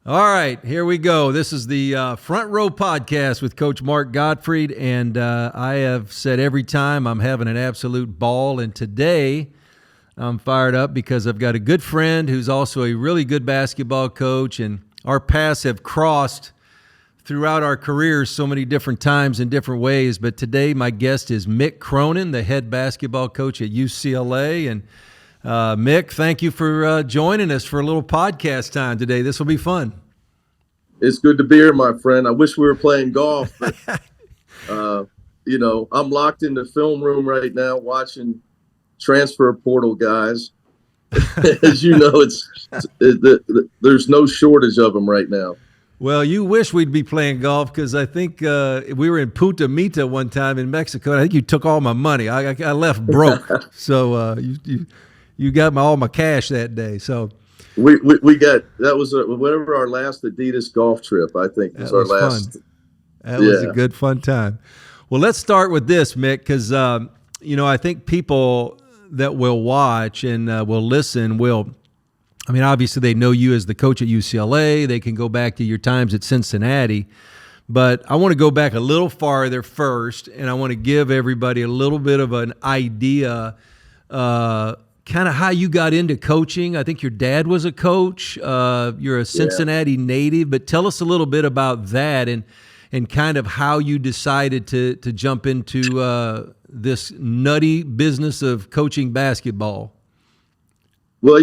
All right, here we go. This is the Front Row Podcast with Coach Mark Gottfried, and I have said every time I'm having an absolute ball, and today I'm fired up because I've got a good friend who's also a really good basketball coach, and our paths have crossed throughout our careers so many different times in different ways, but today my guest is Mick Cronin, the head basketball coach at UCLA, and Mick, thank you for joining us for a little podcast time today. This will be fun. It's good to be here, my friend. I wish we were playing golf, but I'm locked in the film room right now watching transfer portal guys. As you know, there's no shortage of them right now. Well, you wish we'd be playing golf because I think we were in Punta Mita one time in Mexico. And I think you took all my money. I left broke, so you got all my cash that day. So we got that was whatever our last Adidas golf trip. I think was our last. Fun. That was a good fun time. Well, let's start with this, Mick, because I think people that will watch and will listen obviously they know you as the coach at UCLA. They can go back to your times at Cincinnati. But I want to go back a little farther first, and I want to give everybody a little bit of an idea kind of how you got into coaching. I think your dad was a coach. You're a Cincinnati native. But tell us a little bit about that and kind of how you decided to jump into this nutty business of coaching basketball. Well,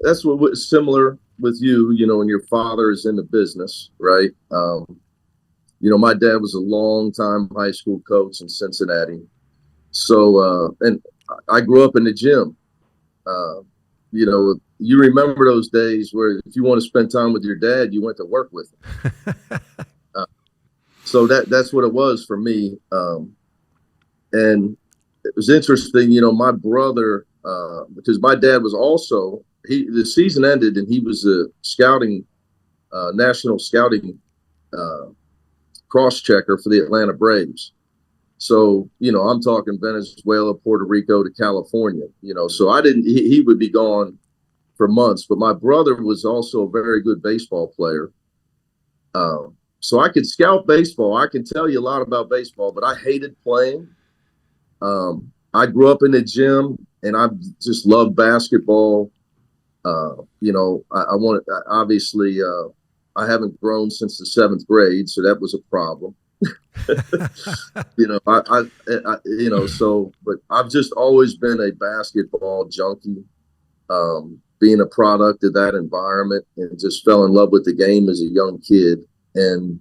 that's what was similar with you, and your father is in the business, right? My dad was a long-time high school coach in Cincinnati. So, and I grew up in the gym. You remember those days where if you want to spend time with your dad, you went to work with him. So that's what it was for me. And it was interesting, my brother, because my dad was also, the season ended and he was a national scouting cross-checker for the Atlanta Braves. So, I'm talking Venezuela, Puerto Rico to California, so he would be gone for months, but my brother was also a very good baseball player. So I could scout baseball. I can tell you a lot about baseball, but I hated playing. I grew up in the gym and I just loved basketball. I haven't grown since the 7th grade, so that was a problem. But I've just always been a basketball junkie, being a product of that environment, and just fell in love with the game as a young kid. And,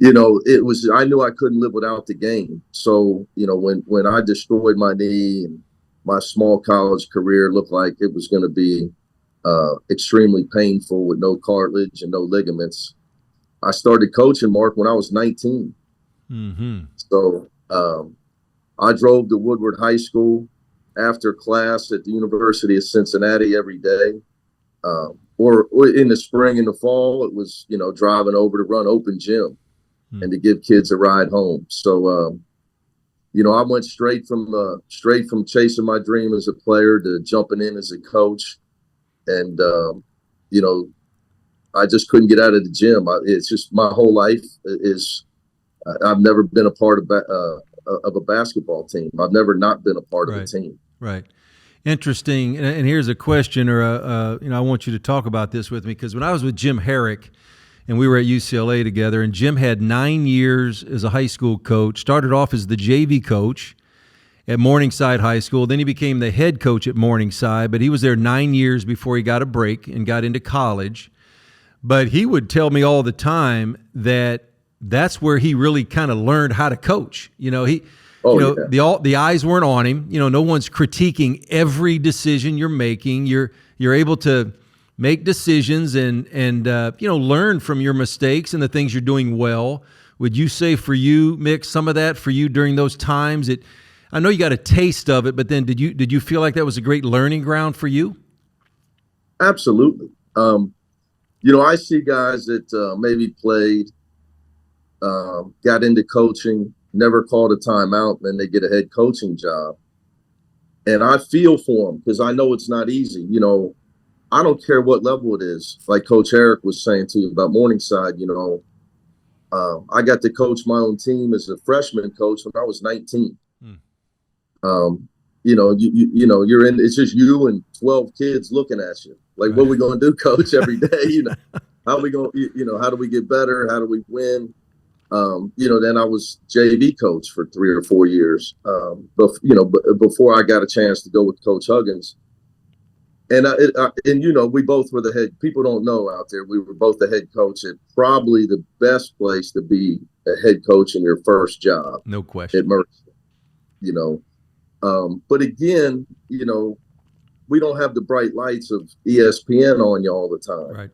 I knew I couldn't live without the game. So, when I destroyed my knee and my small college career looked like it was going to be extremely painful with no cartilage and no ligaments, I started coaching, Mark, when I was 19. Mm-hmm. So I drove to Woodward High School after class at the University of Cincinnati every day. Or in the spring and the fall, it was, driving over to run open gym and to give kids a ride home. So, I went straight from chasing my dream as a player to jumping in as a coach. And, I just couldn't get out of the gym. It's just my whole life is I've never been a part of a basketball team. I've never not been a part of a team. Right. Interesting. And here's a question, or I want you to talk about this with me, because when I was with Jim Herrick and we were at UCLA together, and Jim had 9 years as a high school coach, started off as the JV coach at Morningside High School. Then he became the head coach at Morningside, but he was there 9 years before he got a break and got into college. But he would tell me all the time that that's where he really kind of learned how to coach. The eyes weren't on him. No one's critiquing every decision you're making. You're able to make decisions and learn from your mistakes and the things you're doing well. Would you say for you, Mick, some of that for you during those times? I know you got a taste of it, but then did you feel like that was a great learning ground for you? Absolutely. I see guys that maybe played, got into coaching, never called a timeout, and then they get a head coaching job. And I feel for them because I know it's not easy. I don't care what level it is. Like Coach Eric was saying to you about Morningside, I got to coach my own team as a freshman coach when I was 19. Hmm. You're in. It's just you and 12 kids looking at you. Like, Right. what are we going to do, Coach? Every day, how are we going? How do we get better? How do we win? Then I was JV coach for 3 or 4 years. Before I got a chance to go with Coach Huggins. And we both were the head. People don't know out there. We were both the head coach at probably the best place to be a head coach in your first job. No question. At Mercy, But again, we don't have the bright lights of ESPN on you all the time. Right.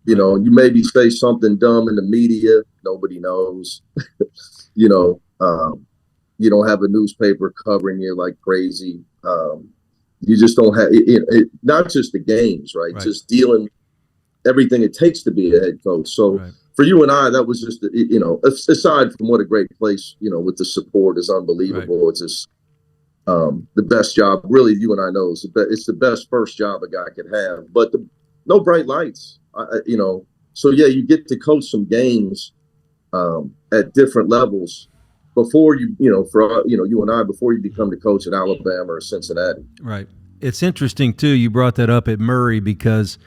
You maybe say something dumb in the media, nobody knows. You don't have a newspaper covering you like crazy. You just don't have not just the games, right? Just dealing everything it takes to be a head coach. So for you and I, that was just, aside from what a great place, with the support is unbelievable. Right. It's just the best job, really, you and I know, it's the best first job a guy could have, but no bright lights, So yeah, you get to coach some games at different levels before you and I, before you become the coach at Alabama or Cincinnati. Right. It's interesting too. You brought that up at Murray because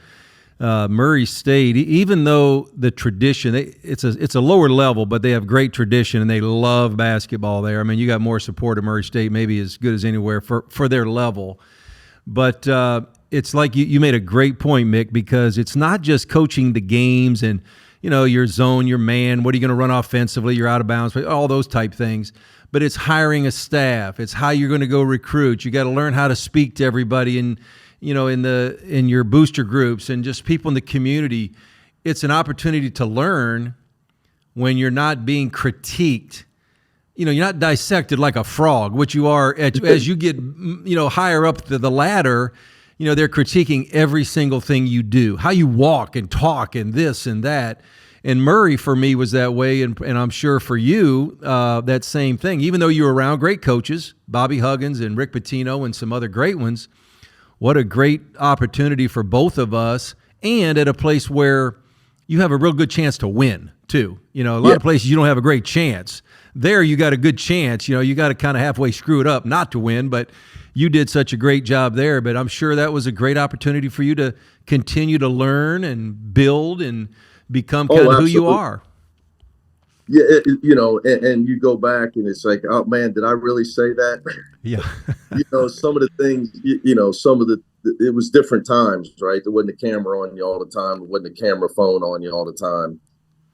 Murray State, even though the tradition, it's a lower level, but they have great tradition and they love basketball there. I mean, you got more support at Murray State, maybe as good as anywhere for their level. But it's like you made a great point, Mick, because it's not just coaching the games and your zone, your man, what are you going to run offensively, you're out of bounds, all those type things. But it's hiring a staff. It's how you're going to go recruit. You got to learn how to speak to everybody in your booster groups and just people in the community. It's an opportunity to learn when you're not being critiqued. You're not dissected like a frog, which you are as you get higher up the ladder. They're critiquing every single thing you do, how you walk and talk and this and that. And Murray, for me, was that way, and I'm sure for you, that same thing. Even though you were around great coaches, Bobby Huggins and Rick Pitino and some other great ones, what a great opportunity for both of us, and at a place where you have a real good chance to win, too. A lot of places you don't have a great chance. There you got a good chance. You got to kind of halfway screw it up not to win, but you did such a great job there. But I'm sure that was a great opportunity for you to continue to learn and build and become kind of who you are. Yeah, and you go back and it's like, oh man, did I really say that? Yeah. Some of the things, it was different times, right? There wasn't a camera on you all the time. There wasn't a camera phone on you all the time.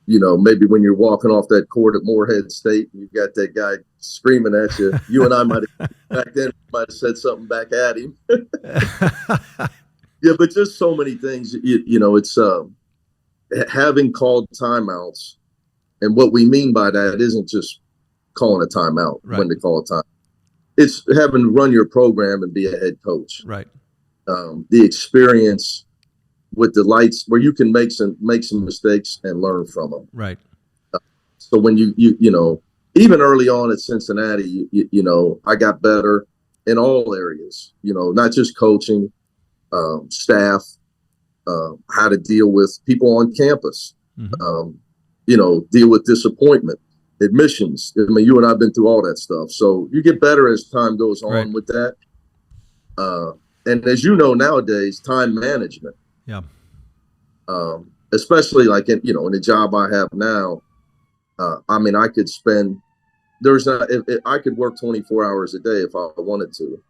Maybe when you're walking off that court at Morehead State, and you've got that guy screaming at you. You and I might have said something back at him. Yeah, but just so many things. It's having called timeouts, and what we mean by that isn't just calling a timeout when to call a time. It's having to run your program and be a head coach. Right. The experience with the lights where you can make some mistakes and learn from them. Right. So when you even early on at Cincinnati, I got better in all areas, not just coaching, staff, how to deal with people on campus, deal with disappointment, admissions. I mean, you and I have been through all that stuff. So you get better as time goes on with that. And as you know, nowadays, time management. Yeah. Especially like in the job I have now, I could spend. I could work 24 hours a day if I wanted to,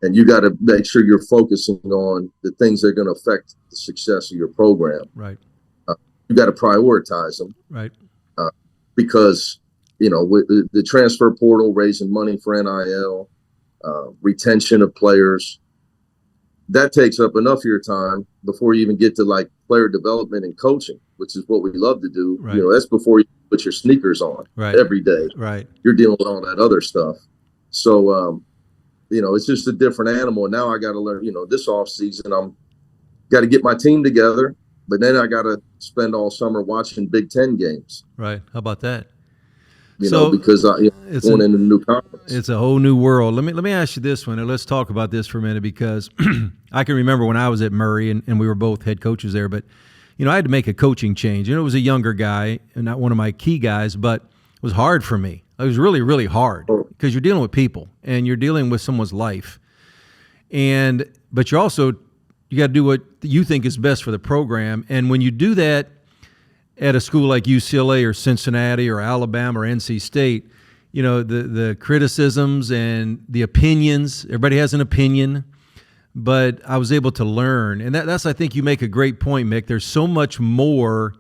and you got to make sure you're focusing on the things that are going to affect the success of your program. Right. You got to prioritize them. Right. Because with the transfer portal, raising money for NIL, retention of players. That takes up enough of your time before you even get to like player development and coaching, which is what we love to do. Right. That's before you put your sneakers on every day. Right. You're dealing with all that other stuff. So, it's just a different animal. And now I got to learn, this off season, I'm got to get my team together, but then I got to spend all summer watching Big Ten games. Right. How about that? because it's going into the new conference. It's a whole new world. Let me ask you this one, and let's talk about this for a minute, because I can remember when I was at Murray, and we were both head coaches there, but I had to make a coaching change. It was a younger guy, and not one of my key guys, but it was hard for me. It was really, really hard, because you're dealing with people and you're dealing with someone's life, but you got to do what you think is best for the program. And when you do that at a school like UCLA or Cincinnati or Alabama or NC State, the criticisms and the opinions, everybody has an opinion, but I was able to learn. And that's, I think you make a great point, Mick. There's so much more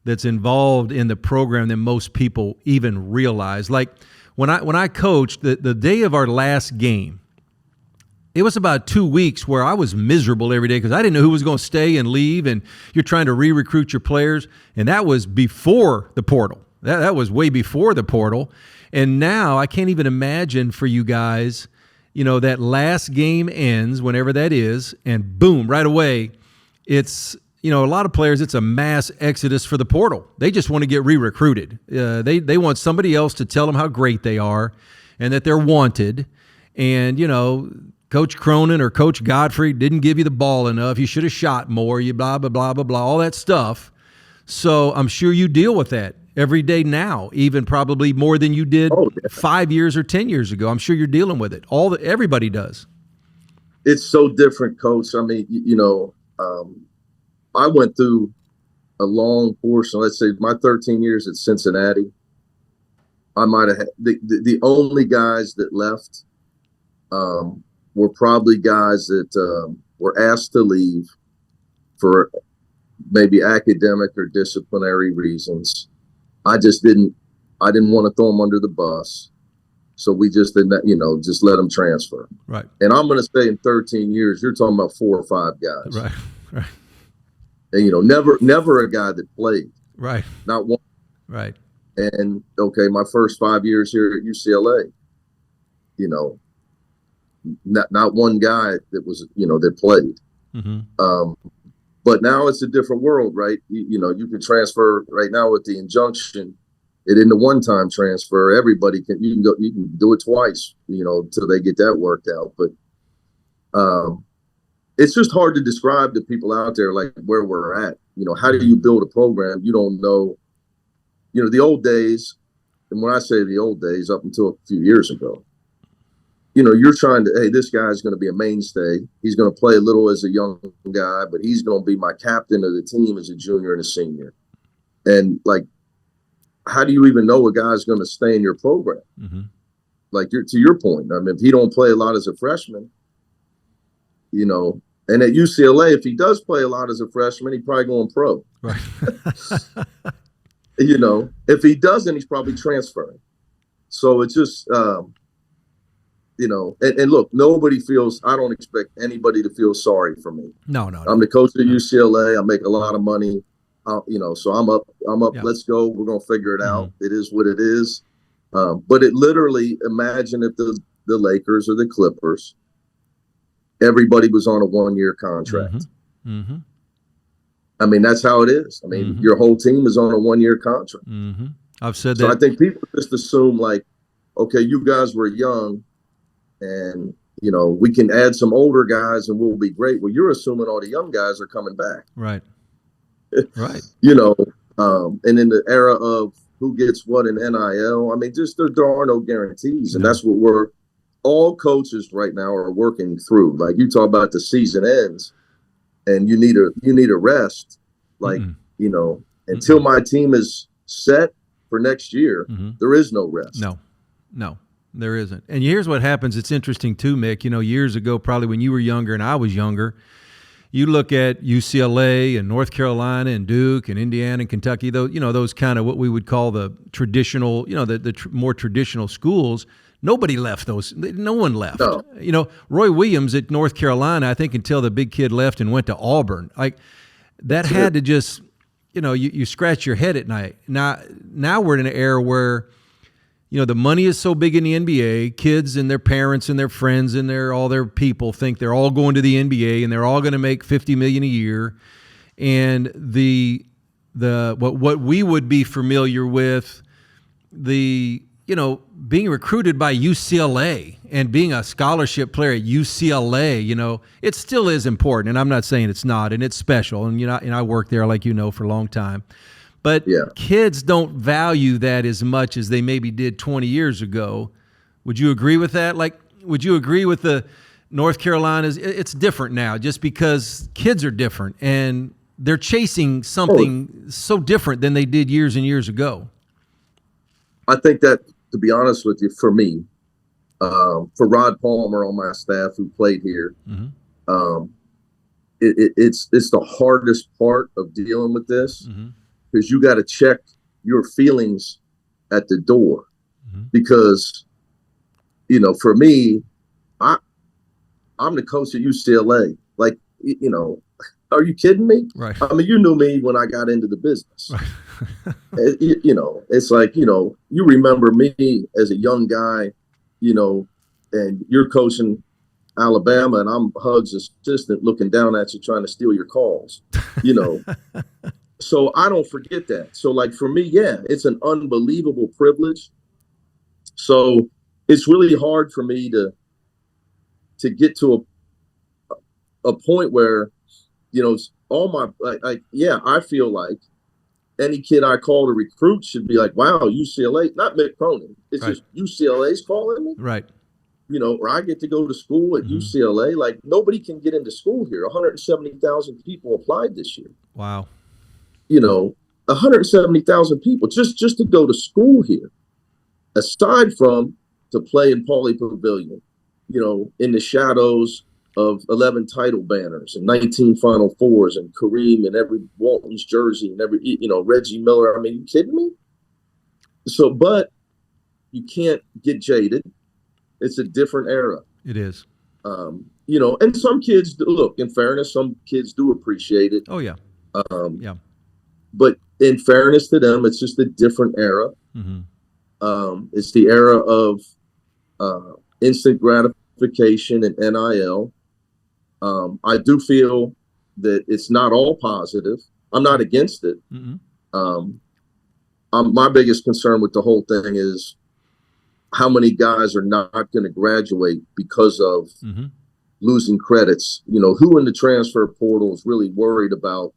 that's involved in the program than most people even realize. Like when I coached, the day of our last game, it was about 2 weeks where I was miserable every day because I didn't know who was going to stay and leave, and you're trying to re-recruit your players, and that was before the portal. That was way before the portal. And now I can't even imagine for you guys, that last game ends, whenever that is, and boom, right away, it's, a lot of players, it's a mass exodus for the portal. They just want to get re-recruited. They want somebody else to tell them how great they are and that they're wanted. And, Coach Cronin or Coach Gottfried didn't give you the ball enough. You should have shot more. You blah, blah, blah, blah, blah, all that stuff. So I'm sure you deal with that every day now, even probably more than you did 5 years or 10 years ago. I'm sure you're dealing with it. Everybody does. It's so different, Coach. I mean, I went through a long portion, let's say my 13 years at Cincinnati. I might have had the only guys that left were probably guys that were asked to leave for maybe academic or disciplinary reasons. I didn't want to throw them under the bus. So we just didn't, just let them transfer. Right. And I'm going to say in 13 years, you're talking about 4 or 5 guys. Right. Right. And, never a guy that played. Right. Not one. Right. And, my first 5 years here at UCLA, not one guy that was, that played. Mm-hmm. But now it's a different world, right? You can transfer right now with the injunction. It in the one-time transfer, everybody you can do it twice, until they get that worked out. But it's just hard to describe to people out there like where we're at. How do you build a program? You don't know. The old days, and when I say the old days, up until a few years ago, you're trying to, hey, this guy's going to be a mainstay. He's going to play a little as a young guy, but he's going to be my captain of the team as a junior and a senior. And how do you even know a guy's going to stay in your program? Mm-hmm. To your point, I mean, if he don't play a lot as a freshman, and at UCLA, if he does play a lot as a freshman, he's probably going pro. Right. If he doesn't, he's probably transferring. So it's just, and look, I don't expect anybody to feel sorry for me. No. I'm the coach at UCLA. I make a lot of money. So I'm up. Yeah. Let's go. We're going to figure it out. It is what it is. But it literally, imagine if the Lakers or the Clippers, everybody was on a 1-year contract. Mm-hmm. Mm-hmm. I mean, that's how it is. I mean, your whole team is on a 1-year contract. Mm-hmm. I've said so that. I think people just assume okay, you guys were young and, we can add some older guys and we'll be great. Well, you're assuming all the young guys are coming back. Right. Right. And in the era of who gets what in NIL, I mean, just there are no guarantees. And that's what all coaches right now are working through. Like you talk about the season ends and you need a rest. Until my team is set for next year, there is no rest. No, there isn't. And here's what happens. It's interesting too, Mick. Years ago, probably when you were younger and I was younger, you look at UCLA and North Carolina and Duke and Indiana and Kentucky, those kind of what we would call the traditional, more traditional schools. Nobody left those. No one left. No. Roy Williams at North Carolina, I think until the big kid left and went to Auburn, that had to just, you scratch your head at night. Now we're in an era where, the money is so big in the NBA, kids and their parents and their friends and all their people think they're all going to the NBA and they're all going to make $50 million a year. And what we would be familiar with, being recruited by UCLA and being a scholarship player at UCLA, it still is important. And I'm not saying it's not, and it's special. And, and I worked there, like for a long time. But kids don't value that as much as they maybe did 20 years ago. Would you agree with that? Like, would you agree with the North Carolina's? It's different now just because kids are different and they're chasing something so different than they did years and years ago. I think that, to be honest with you, for me, for Rod Palmer on my staff who played here, it's the hardest part of dealing with this because you got to check your feelings at the door because, for me, I'm the coach at UCLA. Like, are you kidding me? Right. I mean, you knew me when I got into the business. Right. It's like, you remember me as a young guy, and you're coaching Alabama and I'm Huggs' assistant looking down at you trying to steal your calls, So I don't forget that. So like for me, it's an unbelievable privilege. So it's really hard for me to get to a point where, all my, I feel like any kid I call to recruit should be like, wow, UCLA, not Mick Cronin. It's just UCLA's calling me. Right. Or I get to go to school at UCLA. Like nobody can get into school here. 170,000 people applied this year. Wow. 170,000 people just to go to school here, aside from to play in Pauley Pavilion, in the shadows of 11 title banners and 19 Final Fours and Kareem and every Walton's jersey and every, Reggie Miller. I mean, you kidding me? So, but you can't get jaded. It's a different era. It is. And some kids, look, in fairness, some kids do appreciate it. Oh, yeah. But in fairness to them, it's just a different era. It's the era of instant gratification and NIL. I do feel that it's not all positive. I'm not against it. My biggest concern with the whole thing is how many guys are not going to graduate because of losing credits. Who in the transfer portal is really worried about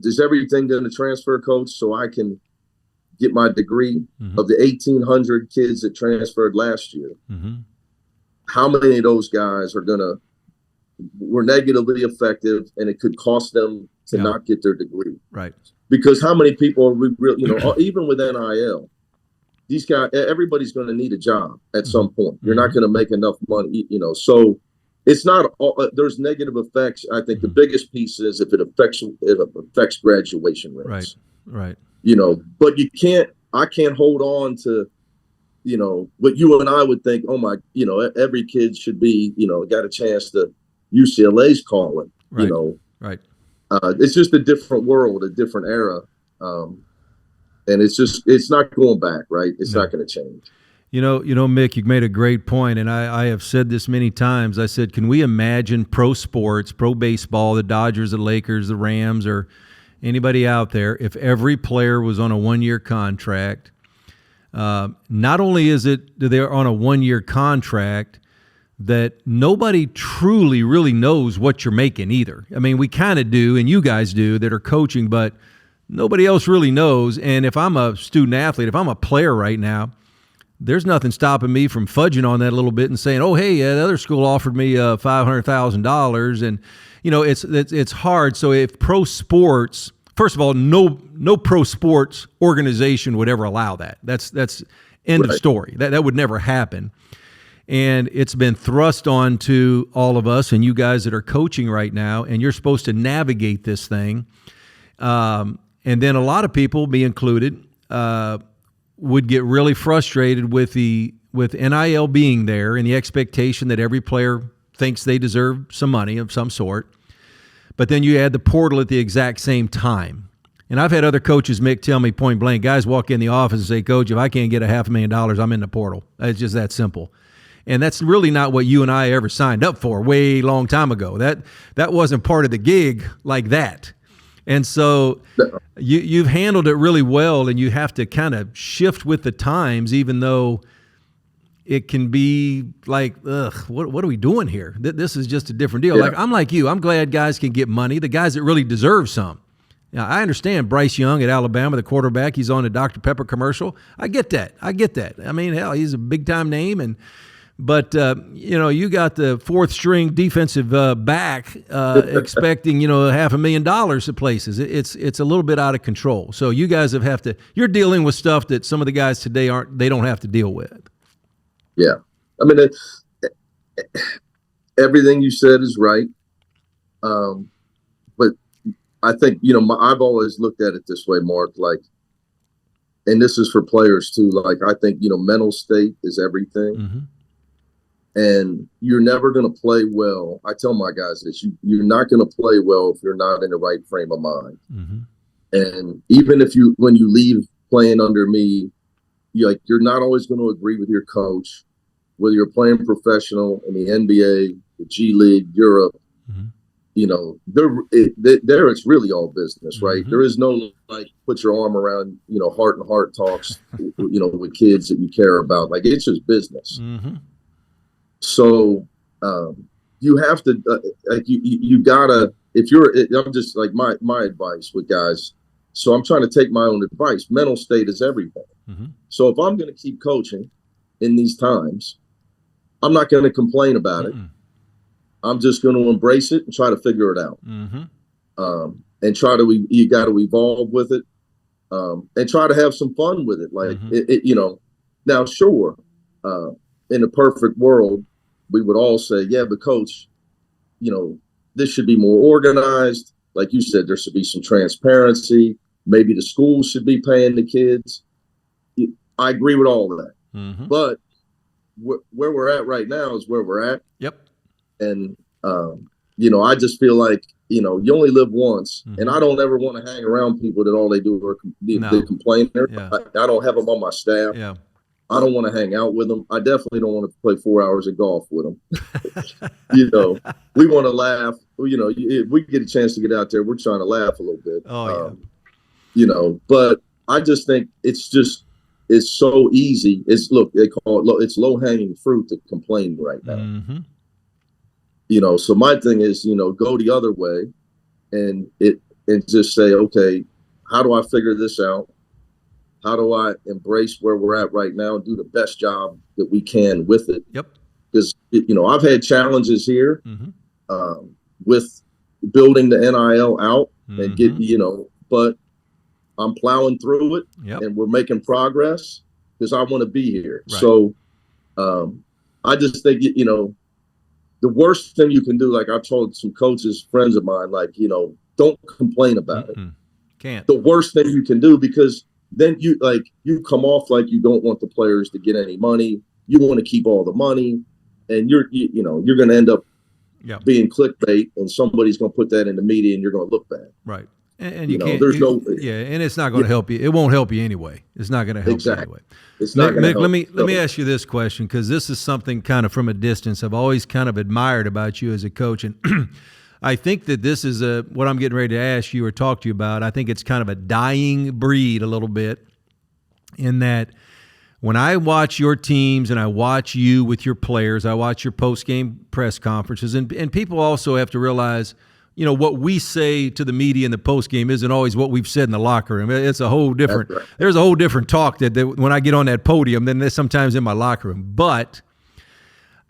is everything going to transfer, coach, so I can get my degree? Of the 1,800 kids that transferred last year, how many of those guys were negatively effective, and it could cost them to not get their degree? Right. Because how many people are even with NIL, these guys, everybody's going to need a job at some point. You're not going to make enough money, so it's not all, there's negative effects. I think the biggest piece is if it affects graduation rates. Right. But I can't hold on to, what you and I would think, oh my, every kid should be, got a chance to UCLA's calling, Right. It's just a different world, a different era. And it's not going back, right? It's not going to change. Mick, you made a great point, and I have said this many times. I said, can we imagine pro sports, pro baseball, the Dodgers, the Lakers, the Rams, or anybody out there, if every player was on a one-year contract? Not only is it that they're on a one-year contract, that nobody truly really knows what you're making either. I mean, we kind of do, and you guys do that are coaching, but nobody else really knows. And if I'm a student athlete, if I'm a player right now, there's nothing stopping me from fudging on that a little bit and saying, oh, hey, the other school offered me $500,000. And, it's hard. So if pro sports, first of all, no pro sports organization would ever allow that. That's end of story. That would never happen. And it's been thrust onto all of us and you guys that are coaching right now, and you're supposed to navigate this thing. And then a lot of people, me included, would get really frustrated with NIL being there and the expectation that every player thinks they deserve some money of some sort. But then you add the portal at the exact same time. And I've had other coaches, Mick, tell me point blank, guys walk in the office and say, Coach, if I can't get $500,000, I'm in the portal. It's just that simple. And that's really not what you and I ever signed up for way long time ago. That wasn't part of the gig like that. And so you've handled it really well, and you have to kind of shift with the times, even though it can be like, ugh, what are we doing here? This is just a different deal. Yeah. Like, I'm like you. I'm glad guys can get money, the guys that really deserve some. Now, I understand Bryce Young at Alabama, the quarterback. He's on a Dr. Pepper commercial. I get that. I mean, hell, he's a big-time name, but you got the fourth-string defensive back expecting, $500,000 at places. It's a little bit out of control. So you guys you're dealing with stuff that some of the guys today they don't have to deal with. Yeah. I mean, everything you said is right. But I think, I've always looked at it this way, Mark, like, and this is for players too. Like, I think, mental state is everything. Mm-hmm. And you're never going to play well. I tell my guys this, you're not going to play well if you're not in the right frame of mind. Mm-hmm. And even when you leave playing under me, you're not always going to agree with your coach, whether you're playing professional in the NBA, the G League, Europe. Mm-hmm. There it's really all business, right? Mm-hmm. There is no put your arm around, heart and heart talks, with kids that you care about. Like, it's just business. Mm-hmm. So you have to you gotta, I'm just like my advice with guys. So I'm trying to take my own advice. Mental state is everything. Mm-hmm. So if I'm going to keep coaching in these times, I'm not going to complain about it. I'm just going to embrace it and try to figure it out. Mm-hmm. And you got to evolve with it, and try to have some fun with it. Like, mm-hmm. Now, sure, in a perfect world, we would all say, yeah, but coach, this should be more organized. Like you said, there should be some transparency. Maybe the schools should be paying the kids. I agree with all of that. Mm-hmm. But where we're at right now is where we're at. Yep. And, I just feel like, you only live once. Mm-hmm. And I don't ever want to hang around people that all they do are they complain. Yeah. I don't have them on my staff. Yeah. I don't want to hang out with them. I definitely don't want to play 4 hours of golf with them. We want to laugh. If we get a chance to get out there, we're trying to laugh a little bit. Oh, yeah. But I just think it's so easy. They call it, it's low hanging fruit to complain right now. Mm-hmm. So my thing is, go the other way and just say, okay, how do I figure this out? How do I embrace where we're at right now and do the best job that we can with it? Yep. Because, I've had challenges here mm-hmm. With building the NIL out and mm-hmm. But I'm plowing through it. Yep. And we're making progress because I want to be here. Right. So I just think, the worst thing you can do, like I've told some coaches, friends of mine, like, don't complain about mm-hmm. it. Can't. The worst thing you can do, because then you come off like you don't want the players to get any money. You want to keep all the money, and you're going to end up being clickbait, and somebody's going to put that in the media, and you're going to look bad. Right. And you can't. There's and it's not going to help you. It won't help you anyway. It's not going to help you anyway. It's not going to help. Let me ask you this question, because this is something kind of from a distance I've always kind of admired about you as a coach, and I think that this is what I'm getting ready to ask you or talk to you about. I think it's kind of a dying breed a little bit, in that when I watch your teams and I watch you with your players, I watch your post-game press conferences, and people also have to realize, what we say to the media in the post-game isn't always what we've said in the locker room. It's a whole different, right. There's a whole different talk that when I get on that podium than there's sometimes in my locker room. But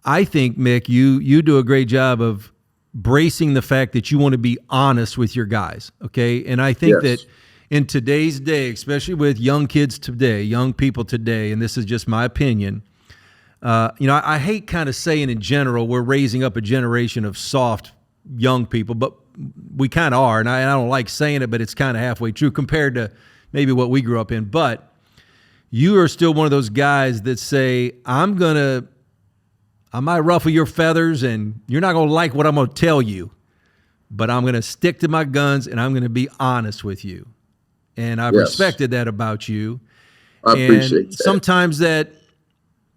I think, Mick, you do a great job of bracing the fact that you want to be honest with your guys, okay? And I think that in today's day, especially with young kids today, young people today, and this is just my opinion, I hate kind of saying in general we're raising up a generation of soft young people, but we kind of are, and I don't like saying it, but it's kind of halfway true compared to maybe what we grew up in. But you are still one of those guys that say, I might ruffle your feathers, and you're not going to like what I'm going to tell you, but I'm going to stick to my guns, and I'm going to be honest with you. And I've respected that about you. I appreciate that.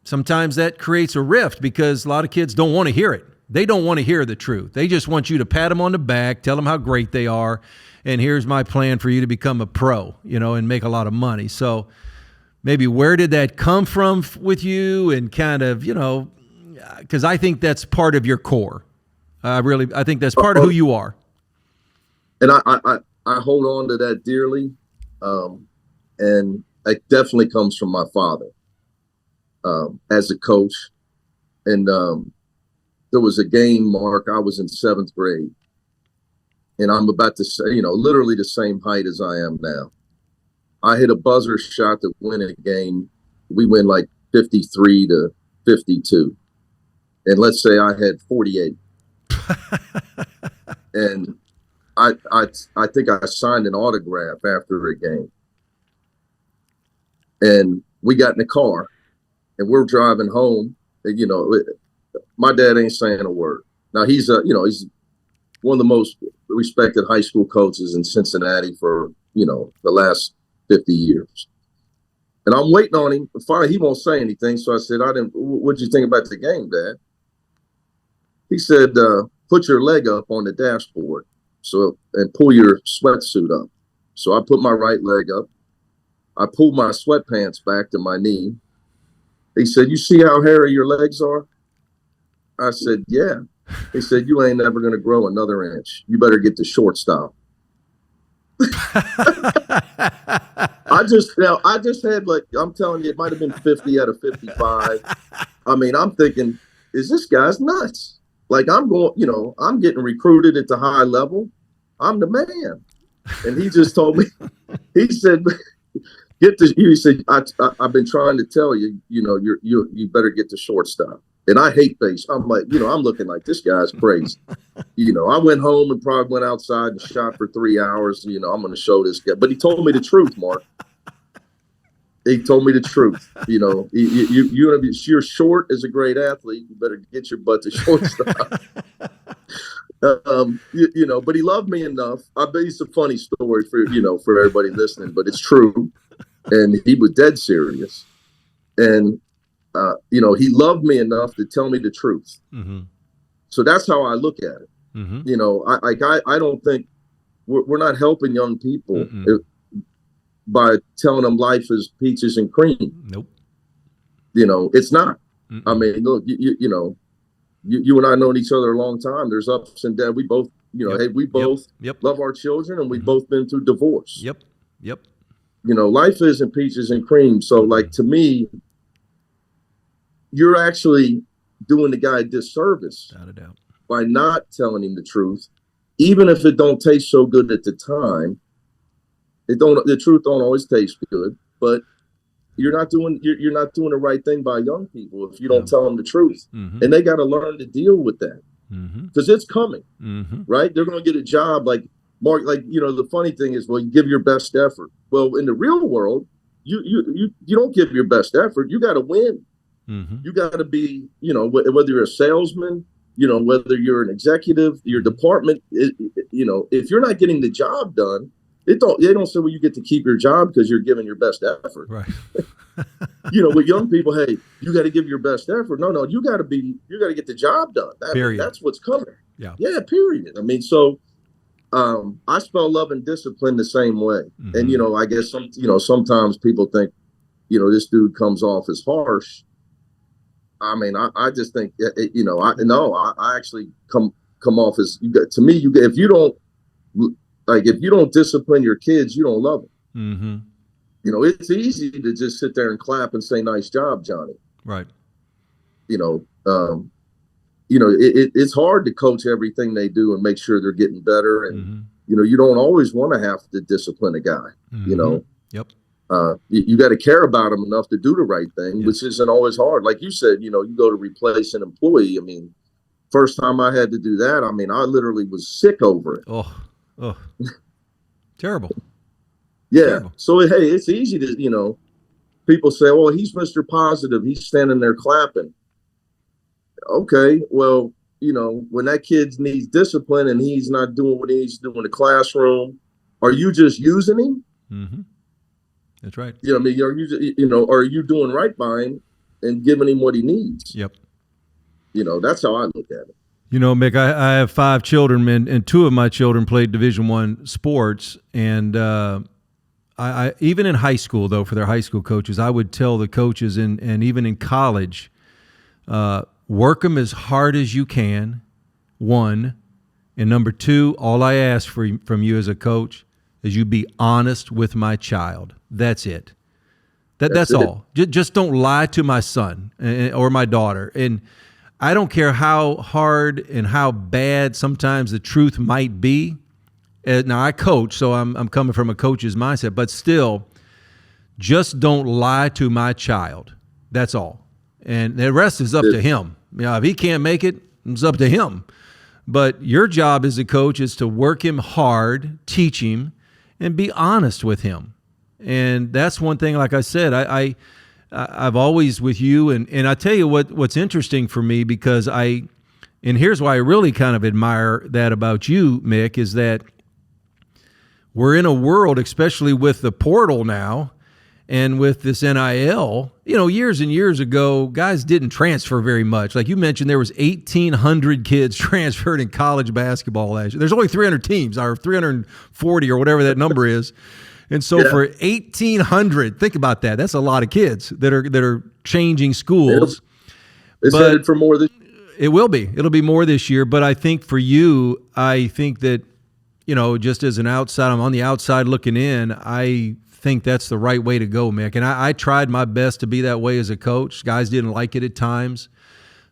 Sometimes that creates a rift, because a lot of kids don't want to hear it. They don't want to hear the truth. They just want you to pat them on the back, tell them how great they are, and here's my plan for you to become a pro, and make a lot of money. So maybe where did that come from with you, and kind of, because I think that's part of your core. I think that's part of who you are. And I hold on to that dearly. And it definitely comes from my father as a coach. And there was a game, Mark, I was in 7th grade. And I'm about to say, literally the same height as I am now. I hit a buzzer shot to win a game. We win like 53-52. And let's say I had 48. And I think I signed an autograph after a game. And we got in the car and we're driving home. And, my dad ain't saying a word. Now he's he's one of the most respected high school coaches in Cincinnati for, the last 50 years. And I'm waiting on him. Finally, he won't say anything. So I said, what'd you think about the game, Dad? He said, put your leg up on the dashboard and pull your sweatsuit up. So I put my right leg up. I pulled my sweatpants back to my knee. He said, you see how hairy your legs are? I said, yeah. He said, you ain't never going to grow another inch. You better get to shortstop. I just had, like, I'm telling you, it might have been 50 out of 55. I mean, I'm thinking, is this guy's nuts? Like, I'm going, I'm getting recruited at the high level. I'm the man. And he just told me, he said, he said, I've been trying to tell you, you better get to shortstop. And I hate base. I'm like, I'm looking like, this guy's crazy. I went home and probably went outside and shot for 3 hours. I'm going to show this guy. But he told me the truth, Mark. He told me the truth. You're short as a great athlete. You better get your butt to shortstop. But he loved me enough. I bet it's a funny story for everybody listening, but it's true. And he was dead serious. And, he loved me enough to tell me the truth. Mm-hmm. So that's how I look at it. Mm-hmm. I don't think we're not helping young people by telling them life is peaches and cream. Nope. It's not. Mm-mm. I mean, look, you and I known each other a long time. There's ups and downs. We both, hey, we both love our children, and we've both been through divorce. Yep. Life isn't peaches and cream. So, like, to me, you're actually doing the guy a disservice Without a doubt by not telling him the truth, even if it don't taste so good at the time. The truth don't always taste good, but you're not doing the right thing by young people if you don't tell them the truth. Mm-hmm. And they got to learn to deal with that because it's coming, right? They're going to get a job like Mark. Like, the funny thing is, well, you give your best effort. Well, in the real world, you don't give your best effort. You got to win. Mm-hmm. You got to be, whether you're a salesman, whether you're an executive, your department, if you're not getting the job done, they don't say, well, you get to keep your job because you're giving your best effort. Right. With young people, hey, you got to give your best effort. No, you got to get the job done. Period. That's what's coming. Yeah. Yeah. Period. I mean, so I spell love and discipline the same way. Mm-hmm. And, I guess sometimes people think, this dude comes off as harsh. I mean, I just think, I actually come off as, to me, if you don't discipline your kids, you don't love them. Mm-hmm. It's easy to just sit there and clap and say, nice job, Johnny. Right. It's hard to coach everything they do and make sure they're getting better. And, you don't always want to have to discipline a guy, Yep. You got to care about them enough to do the right thing, which isn't always hard. Like you said, you go to replace an employee. I mean, first time I had to do that, I mean, I literally was sick over it. Oh, terrible. Yeah. Terrible. So, hey, it's easy to, people say, oh, he's Mr. Positive. He's standing there clapping. Okay. Well, when that kid needs discipline and he's not doing what he needs to do in the classroom, are you just using him? Mm-hmm. That's right. I mean, are you doing right by him and giving him what he needs? Yep. That's how I look at it. Mick, I have 5 children, and 2 of my children played Division I sports. And I even in high school, though, for their high school coaches, I would tell the coaches, and even in college, work them as hard as you can, 1. And number 2, all I ask from you as a coach is you be honest with my child. That's it. That's all. Just don't lie to my son or my daughter. And I don't care how hard and how bad sometimes the truth might be. Now, I coach, so I'm coming from a coach's mindset, but still, just don't lie to my child. That's all. And the rest is up to him. If he can't make it, it's up to him. But your job as a coach is to work him hard, teach him, and be honest with him. And that's one thing, like I said, I've always with you, and I tell you what's interesting for me, because and here's why I really kind of admire that about you, Mick, is that we're in a world, especially with the portal now and with this NIL, years and years ago, guys didn't transfer very much. Like you mentioned, there was 1,800 kids transferred in college basketball last year. There's only 300 teams, or 340 or whatever that number is. And so for 1,800, think about that. That's a lot of kids that are changing schools. It's headed for more this year. It will be. It'll be more this year. But I think for you, I think that, just as an outside, I'm on the outside looking in, I think that's the right way to go, Mick. And I tried my best to be that way as a coach. Guys didn't like it at times.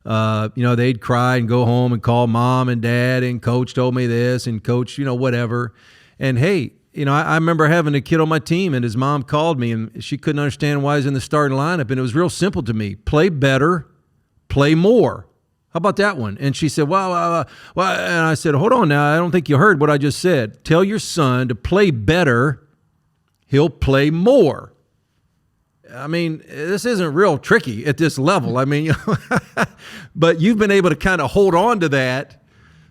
They'd cry and go home and call mom and dad, and coach told me this, and coach, whatever. And hey, I remember having a kid on my team, and his mom called me, and she couldn't understand why he's in the starting lineup. And it was real simple to me. Play better, play more. How about that one? And she said, well, and I said, hold on now. I don't think you heard what I just said. Tell your son to play better. He'll play more. I mean, this isn't real tricky at this level. I mean, but you've been able to kind of hold on to that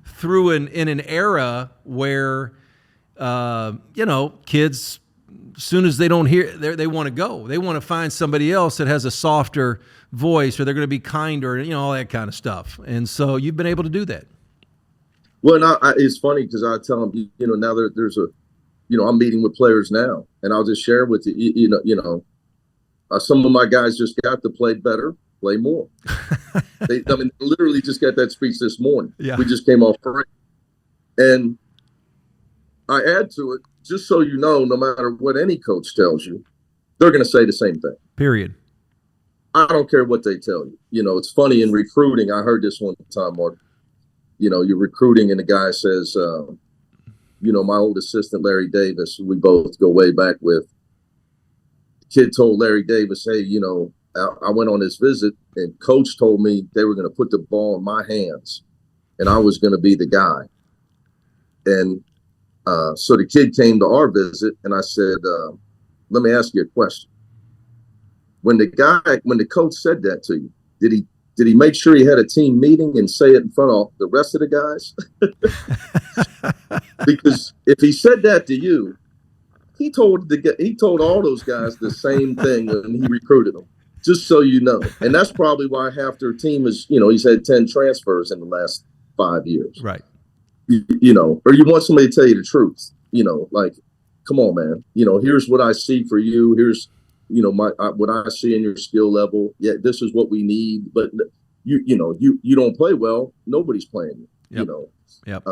through in an era where, kids, as soon as they don't hear, they want to go. They want to find somebody else that has a softer voice, or they're going to be kinder, all that kind of stuff. And so you've been able to do that. Well, it's funny because I tell them, now there's I'm meeting with players now, and I'll just share with you, some of my guys just got to play better, play more. They literally just got that speech this morning. Yeah. We just came off break. And I add to it, just so you know, no matter what any coach tells you, they're going to say the same thing. Period. I don't care what they tell you. It's funny in recruiting. I heard this one time, Mark. You're recruiting, and the guy says, my old assistant, Larry Davis, we both go way back with. The kid told Larry Davis, hey, I went on this visit, and coach told me they were going to put the ball in my hands, and I was going to be the guy. And so the kid came to our visit, and I said, let me ask you a question. When the coach said that to you, did he make sure he had a team meeting and say it in front of the rest of the guys? Because if he said that to you, he told all those guys the same thing when he recruited them. Just so you know, and that's probably why half their team is, he's had 10 transfers in the last 5 years. Right. Or you want somebody to tell you the truth. Like, come on, man. Here's what I see for you. Here's what I see in your skill level. Yeah, this is what we need. But you don't play well. Nobody's playing you. Yep. Yep.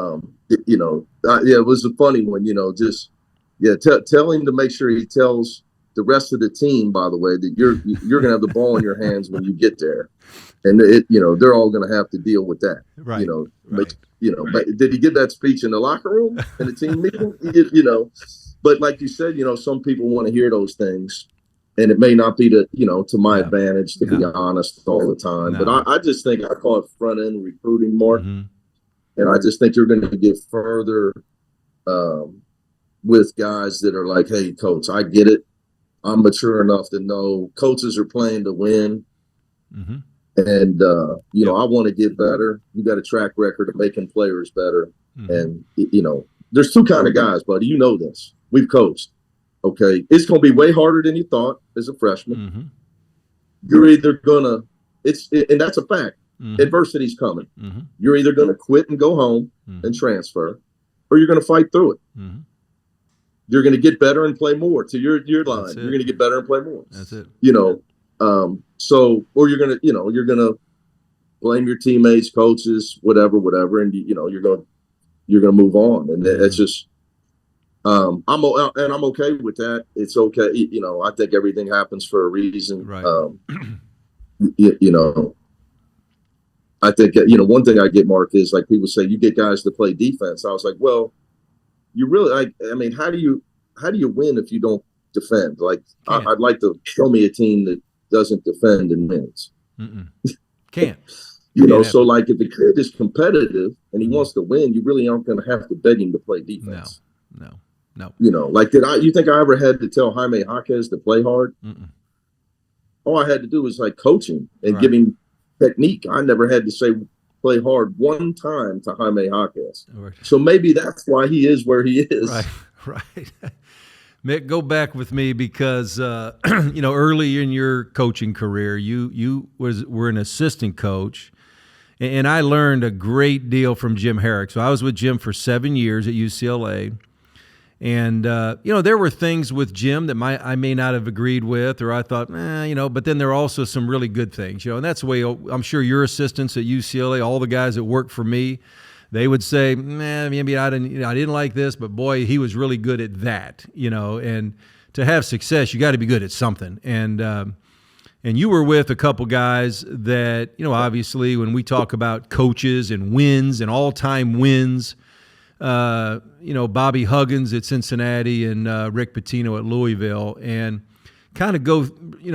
It was a funny one. Tell him to make sure he tells the rest of the team, by the way, that you're gonna have the ball in your hands when you get there, and they're all gonna have to deal with that. Right. Right. But did he give that speech in the locker room in the team meeting? But like you said, some people want to hear those things. And it may not be to my advantage, to be honest, all the time. No. But I just think I call it front-end recruiting, Mark. Mm-hmm. And I just think you're going to get further with guys that are like, hey, coach, I get it. I'm mature enough to know coaches are playing to win. Mm-hmm. And, I want to get better. You got a track record of making players better. Mm-hmm. And, there's 2 kind of guys, buddy. You know this. We've coached. Okay, it's going to be way harder than you thought as a freshman. Mm-hmm. You're either going to, and that's a fact. Adversity's coming. You're either going to quit and go home and transfer, or you're going to fight through it. You're going to get better and play more. To your line, you're going to get better and play more. That's it. So, or you're going to blame your teammates, coaches, whatever, and you're going to move on. And that's just, I'm okay with that. It's okay. I think everything happens for a reason. Right. I think, one thing I get, Mark, is like people say you get guys to play defense. I was like, well, you really, how do you win if you don't defend? Like, I'd like to show me a team that doesn't defend and wins. Can't. So like if the kid is competitive and he wants to win, you really aren't going to have to beg him to play defense. No. Like you think I ever had to tell Jaime Jaquez to play hard? All I had to do was like coach him and give him technique. I never had to say play hard one time to Jaime Jaquez. Right. So maybe that's why he is where he is. Right. Mick, go back with me because early in your coaching career, you were an assistant coach, and I learned a great deal from Jim Herrick. So I was with Jim for 7 years at UCLA. And, there were things with Jim that I may not have agreed with, or I thought, but then there are also some really good things, and that's the way I'm sure your assistants at UCLA, all the guys that work for me, they would say, maybe I didn't like this, but boy, he was really good at that, and to have success, you got to be good at something. And you were with a couple guys that, obviously when we talk about coaches and wins and all-time wins, Bobby Huggins at Cincinnati and Rick Pitino at Louisville, and kind of go,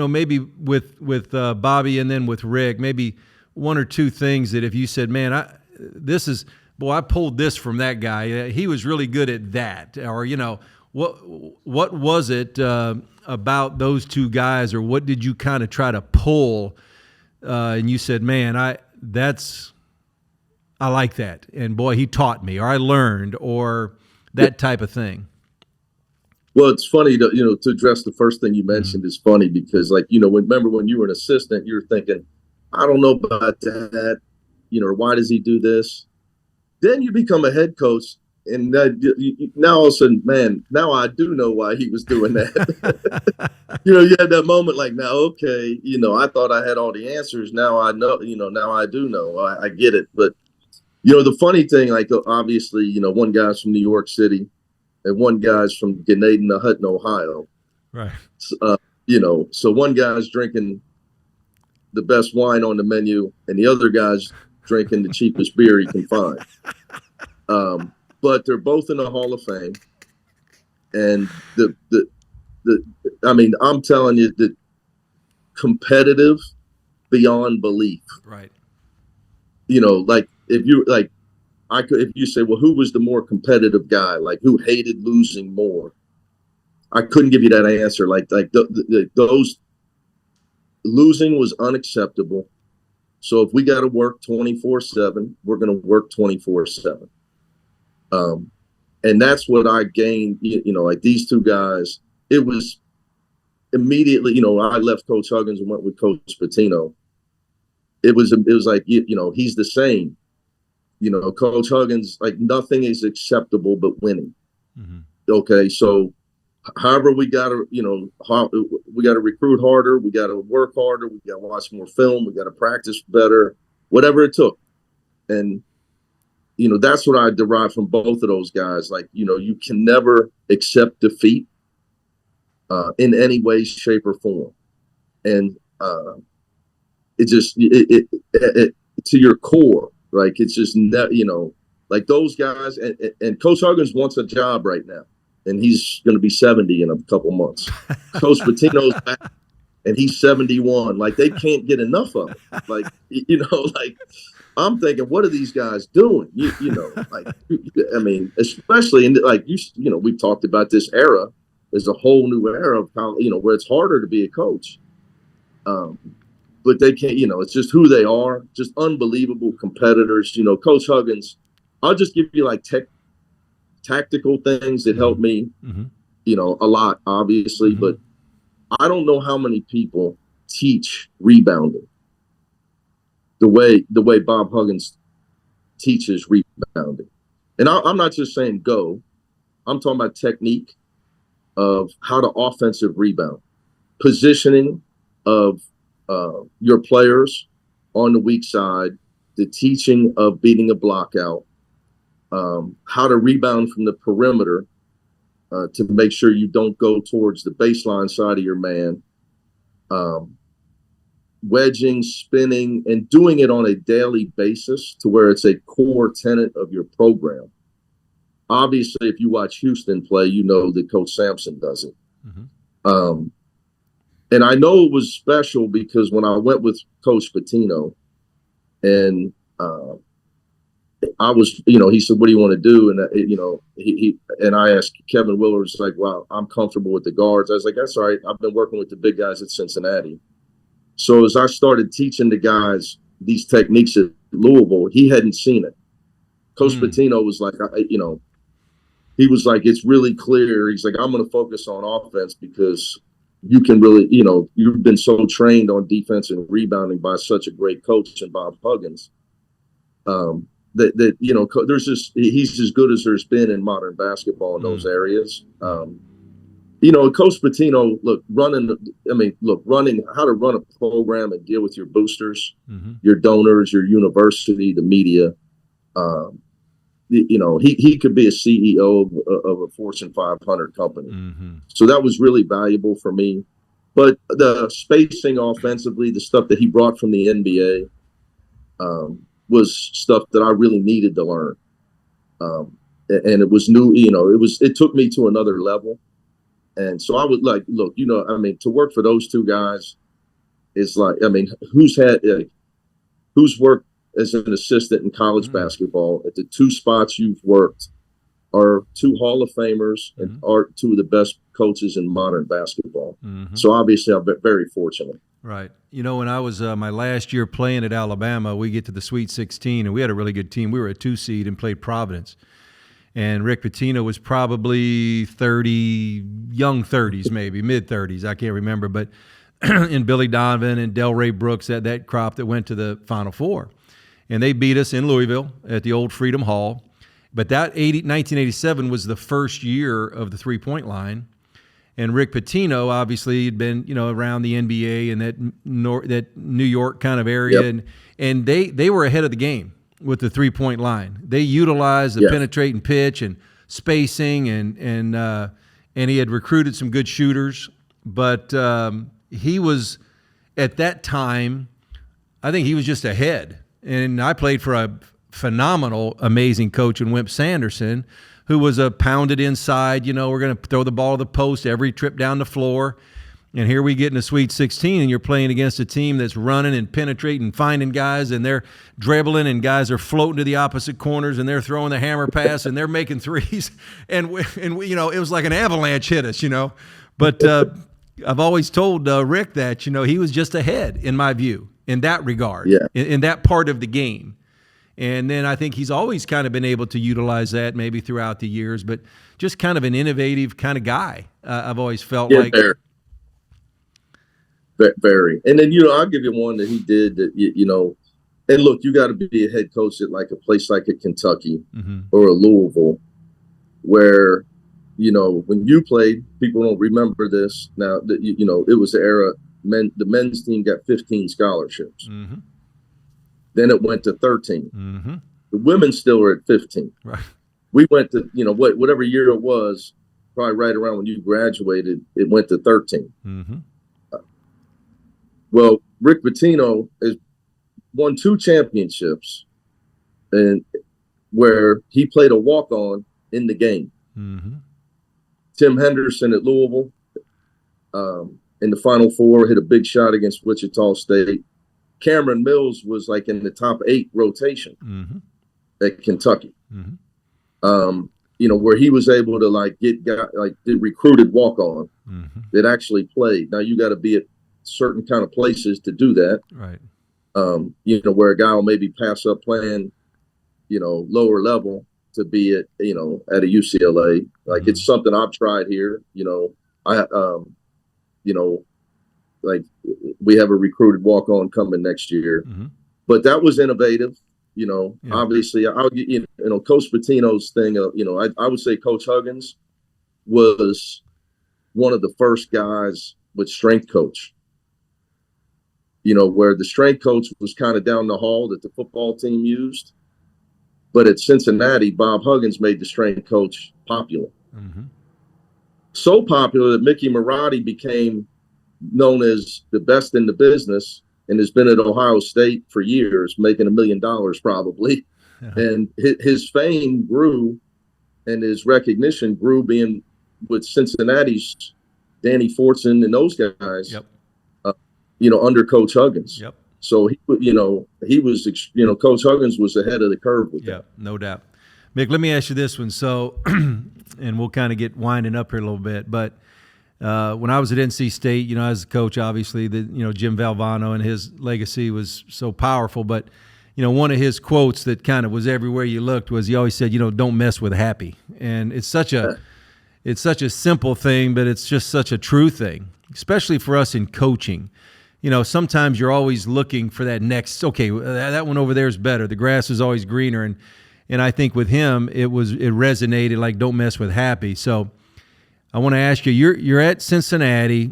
maybe with Bobby and then with Rick, maybe one or two things that if you said, man, I pulled this from that guy. He was really good at that. Or, what was it about those two guys, or what did you kind of try to pull? And you said, man, I like that. And boy, he taught me, or I learned, or that type of thing. Well, it's funny to address the first thing you mentioned is funny because remember when you were an assistant, you were thinking, I don't know about that, or why does he do this? Then you become a head coach, and now all of a sudden, man, now I do know why he was doing that. You had that moment like, now, okay, I thought I had all the answers. Now I know, now I do know. I get it. But, the funny thing, like, obviously, one guy's from New York City and one guy's from Grenada, Hutton, Ohio. Right. So one guy's drinking the best wine on the menu and the other guy's drinking the cheapest beer he can find. But they're both in the Hall of Fame. And I'm telling you that competitive beyond belief. Right. Like if you say, well, who was the more competitive guy? Like who hated losing more? I couldn't give you that answer. Like those losing was unacceptable. So if we got to work 24/7, we're going to work 24/7. And that's what I gained, like these two guys, it was immediately, I left Coach Huggins and went with Coach Pitino. It was like, he's the same, Coach Huggins, like nothing is acceptable but winning. Okay. So however we got to, we got to recruit harder. We got to work harder. We got to watch more film. We got to practice better, whatever it took. And, that's what I derived from both of those guys. Like, you can never accept defeat in any way, shape, or form. And it just, to your core, like, it's just, like those guys. And Coach Huggins wants a job right now. And he's going to be 70 in a couple months. Coach Pitino's back, and he's 71. Like, they can't get enough of it. Like, like, I'm thinking, what are these guys doing? Especially in we've talked about this era. There's a whole new era of where it's harder to be a coach. But they can't, it's just who they are, just unbelievable competitors. Coach Huggins, I'll just give you like tactical things that help me, a lot, obviously, but I don't know how many people teach rebounding the way Bob Huggins teaches rebounding. And I'm not just saying go. I'm talking about technique of how to offensive rebound, positioning of your players on the weak side, the teaching of beating a block out, how to rebound from the perimeter to make sure you don't go towards the baseline side of your man, wedging, spinning, and doing it on a daily basis to where it's a core tenet of your program. Obviously, if you watch Houston play, you know that Coach Sampson does it. Mm-hmm. And I know it was special because when I went with Coach Pitino, and I was, he said, "What do you want to do?" And he and I asked Kevin Willard's like, "Wow, I'm comfortable with the guards." I was like, "That's all right. I've been working with the big guys at Cincinnati." So as I started teaching the guys these techniques at Louisville, he hadn't seen it. Coach Pitino was like, he was like, "It's really clear." He's like, "I'm going to focus on offense because you can really, you've been so trained on defense and rebounding by such a great coach in Bob Huggins. There's just he's as good as there's been in modern basketball in those areas." Coach Pitino, running how to run a program and deal with your boosters, your donors, your university, the media. He could be a CEO of a Fortune 500 company. So that was really valuable for me. But the spacing offensively, the stuff that he brought from the NBA, was stuff that I really needed to learn. And it was new, it took me to another level. And so I would like, look, to work for those two guys is like, who's worked as an assistant in college basketball at the two spots you've worked are two Hall of Famers and are two of the best coaches in modern basketball. So obviously I'm very fortunate. Right. When I was my last year playing at Alabama, we get to the Sweet 16, and we had a really good team. We were a 2 seed and played Providence. And Rick Pitino was probably 30, young 30s maybe, mid-30s, I can't remember. But and Billy Donovan and Delray Brooks, that crop that went to the Final Four. And they beat us in Louisville at the old Freedom Hall. But that 1987 was the first year of the three-point line. And Rick Pitino obviously had been, around the NBA and that New York kind of area. Yep. And they were ahead of the game with the three-point line. They utilized the penetrate and pitch and spacing, and he had recruited some good shooters. But he was, at that time, I think he was just ahead. And I played for a phenomenal, amazing coach in Wimp Sanderson, who was a pounded inside, we're going to throw the ball to the post every trip down the floor. And here we get in the Sweet 16, and you're playing against a team that's running and penetrating, finding guys, and they're dribbling, and guys are floating to the opposite corners, and they're throwing the hammer pass, and they're making threes. And we it was like an avalanche hit us, But I've always told Rick that, he was just ahead, in my view, in that regard, in that part of the game. And then I think he's always kind of been able to utilize that maybe throughout the years, but just kind of an innovative kind of guy. I've always felt like. Very. And then, I'll give you one that he did that, and look, you got to be a head coach at like a place like a Kentucky or a Louisville where, when you played, people don't remember this now, that, it was the era, the men's team got 15 scholarships. Then it went to 13. The women still are at 15. Right. We went to, whatever year it was, probably right around when you graduated, it went to 13. Well, Rick Pitino has won 2 championships, and where he played a walk-on in the game. Tim Henderson at Louisville in the Final Four hit a big shot against Wichita State. Cameron Mills was like in the top 8 rotation at Kentucky. Where he was able to get the recruited walk-on that actually played. Now you got to be at certain kind of places to do that. Right. Where a guy will maybe pass up playing, lower level to be at a UCLA. It's something I've tried here. We have a recruited walk-on coming next year. but that was innovative. Yeah. Obviously, I'll get Coach Pitino's thing. I would say Coach Huggins was one of the first guys with strength coach. Where the strength coach was kind of down the hall that the football team used. But at Cincinnati, Bob Huggins made the strength coach popular. Mm-hmm. So popular that Mickey Marotti became known as the best in the business and has been at Ohio State for years, making $1 million probably. Yeah. And his fame grew and his recognition grew being with Cincinnati's Danny Fortson and those guys. Yep. Under Coach Huggins. Yep. So he was, Coach Huggins was ahead of the curve with that. No doubt. Mick, let me ask you this one. So, and we'll kind of get winding up here a little bit, but when I was at NC State, as a coach, obviously, Jim Valvano and his legacy was so powerful. But, one of his quotes that kind of was everywhere you looked was he always said, don't mess with happy. And it's such a simple thing, but it's just such a true thing, especially for us in coaching. Sometimes you're always looking for that next, okay, that one over there is better. The grass is always greener. And I think with him, it resonated like, don't mess with happy. So I want to ask you, you're at Cincinnati.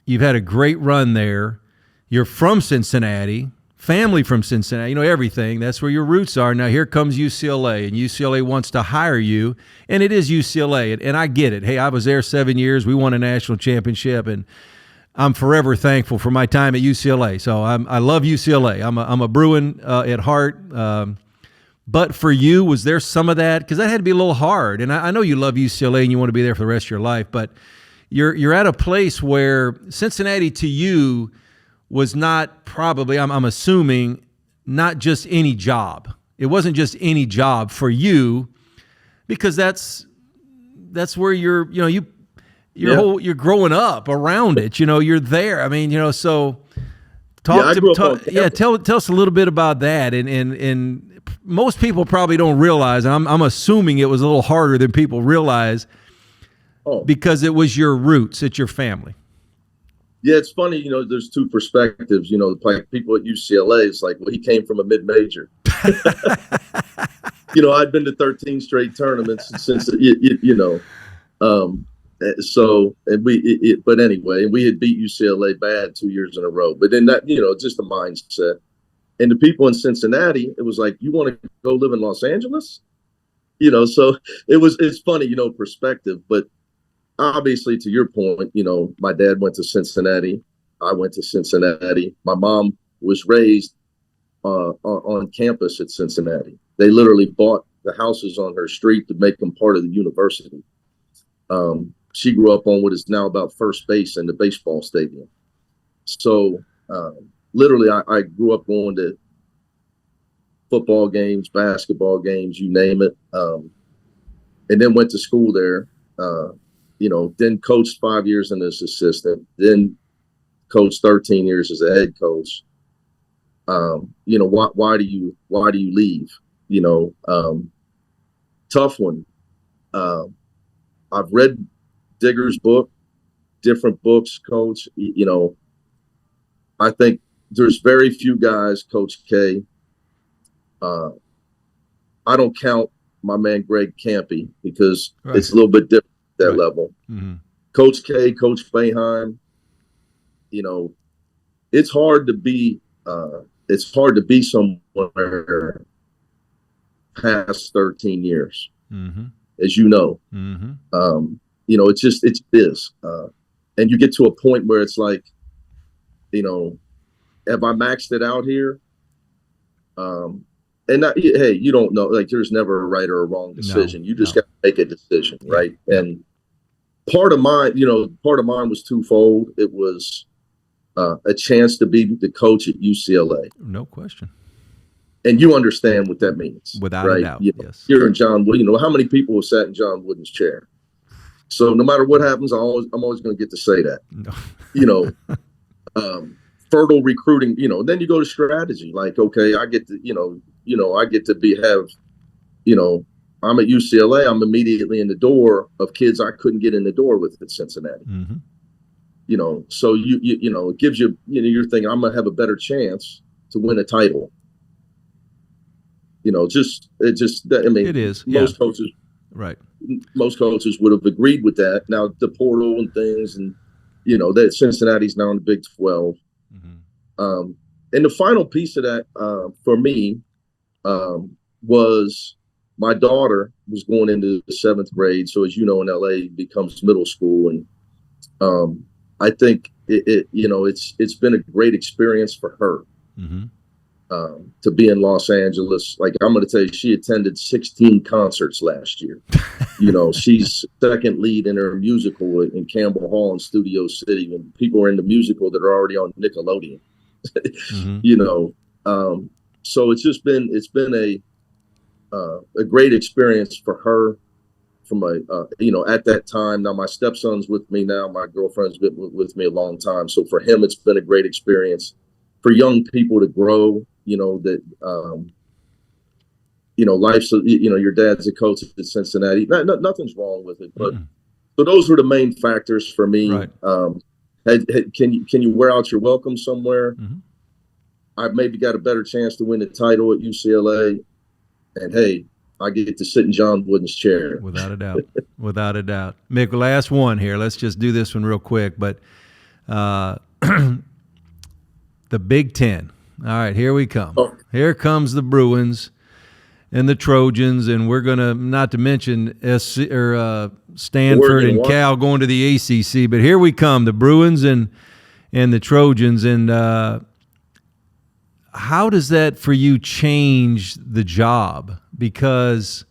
You've had a great run there. You're from Cincinnati, family from Cincinnati, everything. That's where your roots are. Now here comes UCLA, and UCLA wants to hire you, and it is UCLA. And I get it. Hey, I was there 7 years. We won a national championship, and I'm forever thankful for my time at UCLA. So I love UCLA. I'm a Bruin at heart. But for you, was there some of that? Because that had to be a little hard. And I know you love UCLA and you want to be there for the rest of your life. But you're at a place where Cincinnati to you was not probably, I'm assuming, not just any job. It wasn't just any job for you, because that's where you're growing up around it. You're there. I mean, so tell us a little bit about that. And most people probably don't realize, and I'm assuming it was a little harder than people realize, because it was your roots, it's your family. Yeah, it's funny, there's two perspectives. Like people at UCLA, it's like, well, he came from a mid-major. I'd been to 13 straight tournaments since, but anyway, we had beat UCLA bad 2 years in a row. But then that, just the mindset. And the people in Cincinnati, it was like, you want to go live in Los Angeles? So it's funny, perspective. But obviously, to your point, my dad went to Cincinnati. I went to Cincinnati. My mom was raised on campus at Cincinnati. They literally bought the houses on her street to make them part of the university. She grew up on what is now about first base in the baseball stadium. So literally, I grew up going to football games, basketball games, you name it, and then went to school there. Then coached 5 years as an assistant, then coached 13 years as a head coach. Why do you leave? Tough one. I've read Digger's book, different books, Coach. I think there's very few guys, Coach K. I don't count my man Greg Campy because it's a little bit different at that level. Mm-hmm. Coach K, Coach Boeheim, it's hard to be somewhere past 13 years, mm-hmm. as you know. Mm-hmm. It is. And you get to a point where it's like, have I maxed it out here? Hey, you don't know, like there's never a right or a wrong decision. You just got to make a decision, right? Yeah. And part of mine was twofold. It was a chance to be the coach at UCLA. No question. And you understand what that means. Without a doubt, yes. You're in John Wood. How many people have sat in John Wooden's chair? So no matter what happens, I'm always going to get to say that. No. Fertile recruiting, then you go to strategy. Like, okay, I get to, I get to I'm at UCLA. I'm immediately in the door of kids I couldn't get in the door with at Cincinnati. Mm-hmm. So it gives you, you're thinking I'm going to have a better chance to win a title. I mean, It is. Yeah. Right. Most coaches would have agreed with that. Now the portal and things, and that Cincinnati's now in the Big 12. And the final piece of that for me was my daughter was going into the 7th grade. So as you know, in LA, it becomes middle school, and I think it's been a great experience for her. To be in Los Angeles. Like, I'm going to tell you, she attended 16 concerts last year. She's second lead in her musical in Campbell Hall in Studio City, and people are in the musical that are already on Nickelodeon. So it's been a great experience for her. From at that time. Now my stepson's with me now. My girlfriend's been with me a long time. So for him, it's been a great experience. For young people to grow, that life's, your dad's a coach at Cincinnati. Nothing's wrong with it, but so those were the main factors for me. Right. Can you wear out your welcome somewhere? I've maybe got a better chance to win the title at UCLA, and hey, I get to sit in John Wooden's chair. Without a doubt. Without a doubt. Mick, last one here. Let's just do this one real quick. But the Big Ten. All right, here we come. Oh. Here comes the Bruins and the Trojans, and we're going to, not to mention Stanford and Cal going to the ACC. But here we come, the Bruins and the Trojans. And how does that for you change the job? Because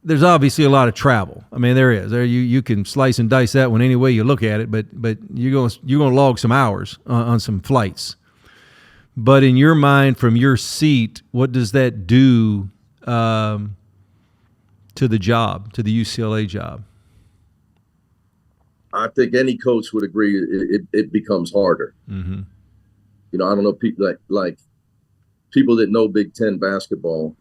there's obviously a lot of travel. I mean, there is. You can slice and dice that one any way you look at it, but you're going to log some hours on some flights. But in your mind, from your seat, what does that do to the job, to the UCLA job? I think any coach would agree it becomes harder. I don't know, people like people that know Big Ten basketball.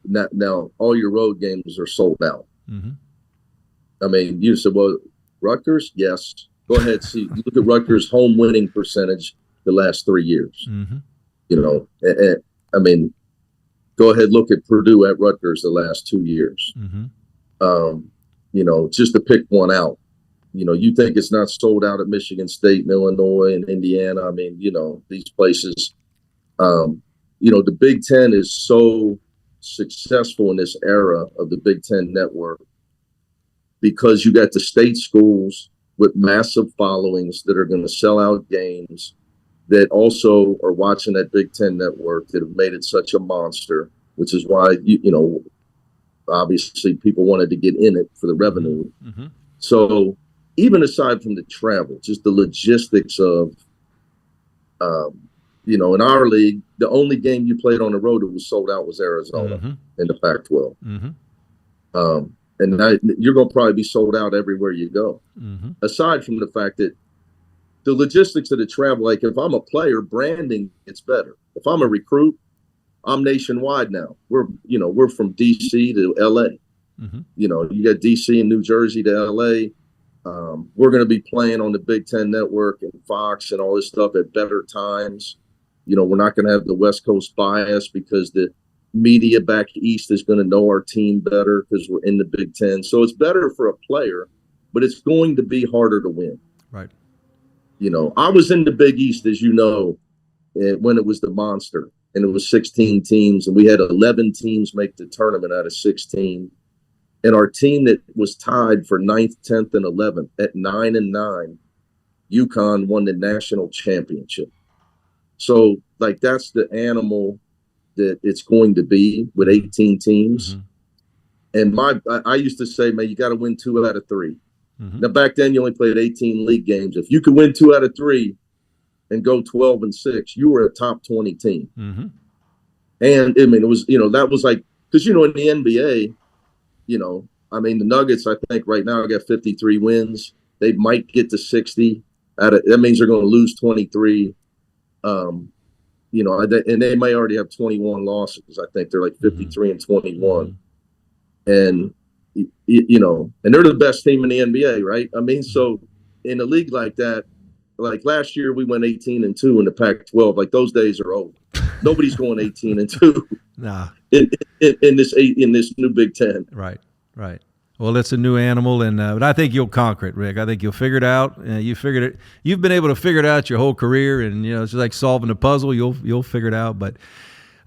Now all your road games are sold out. I mean, you said, well, Rutgers, yes. Go ahead, look at Rutgers' home winning percentage the last 3 years. I mean, go ahead, look at Purdue at Rutgers the last 2 years. Just to pick one out. You think it's not sold out at Michigan State and Illinois and Indiana. I mean, these places. The Big Ten is so successful in this era of the Big Ten network because you got the state schools with massive followings that are going to sell out games that also are watching that Big Ten network that have made it such a monster, which is why, obviously people wanted to get in it for the revenue. So even aside from the travel, just the logistics of, in our league, the only game you played on the road that was sold out was Arizona in the Pac-12. And you're going to probably be sold out everywhere you go. Aside from the fact that the logistics of the travel, like if I'm a player, branding gets better. If I'm a recruit, I'm nationwide now. We're from D.C. to L.A. You got D.C. and New Jersey to L.A. We're going to be playing on the Big Ten Network and Fox and all this stuff at better times. We're not going to have the West Coast bias because the media back east is going to know our team better because we're in the Big Ten. So it's better for a player, but it's going to be harder to win. Right. I was in the Big East, as you know, when it was the monster, and it was 16 teams, and we had 11 teams make the tournament out of 16. And our team that was tied for 9th, 10th, and 11th at 9-9, UConn won the national championship. So, that's the animal that it's going to be with 18 teams. And I used to say, man, you got to win 2 out of 3. Now, back then, you only played 18 league games. If you could win 2 out of 3 and go 12-6, you were a top 20 team. And, I mean, it was, that was like, because, in the NBA, the Nuggets, I think right now got 53 wins. They might get to 60. That means they're going to lose 23. And they may already have 21 losses. I think they're like 53-21. And, and they're the best team in the NBA, right? I mean, so in a league like that, like last year we went 18-2 in the Pac-12. Like those days are over. Nobody's going 18-2 nah. in this new Big Ten. Right, right. Well, it's a new animal, and but I think you'll conquer it, Rick. I think you'll figure it out. You figured it. You've been able to figure it out your whole career, and it's just like solving a puzzle. You'll figure it out. But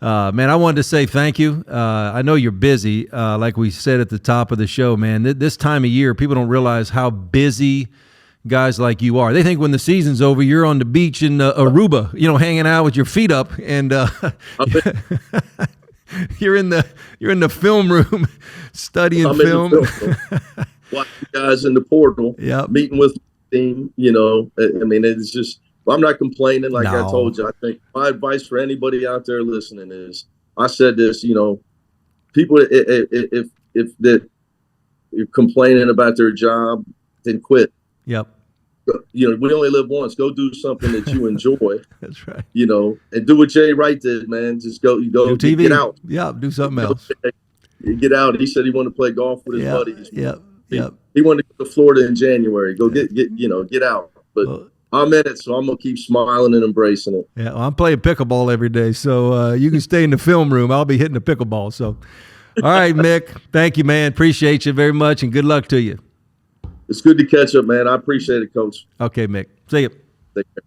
man, I wanted to say thank you. I know you're busy, like we said at the top of the show, man. This time of year, people don't realize how busy guys like you are. They think when the season's over, you're on the beach in Aruba, hanging out with your feet up, and you're in the film room studying film. Watching guys in the portal, meeting with the team. I mean, it's just. I'm not complaining. Like I told you, I think my advice for anybody out there listening is, I said this, people, if you're complaining about their job, then quit. Yep. We only live once. Go do something that you enjoy. That's right. And do what Jay Wright did, man. Just go do TV. Get out. Yeah, do something else. Get out. He said he wanted to play golf with his buddies. Yep. He wanted to go to Florida in January. Go get out. But I'm in it, so I'm going to keep smiling and embracing it. Yeah, well, I'm playing pickleball every day, so you can stay in the film room. I'll be hitting the pickleball. So, all right, Mick, thank you, man. Appreciate you very much, and good luck to you. It's good to catch up, man. I appreciate it, Coach. Okay, Mick. See you. Take care.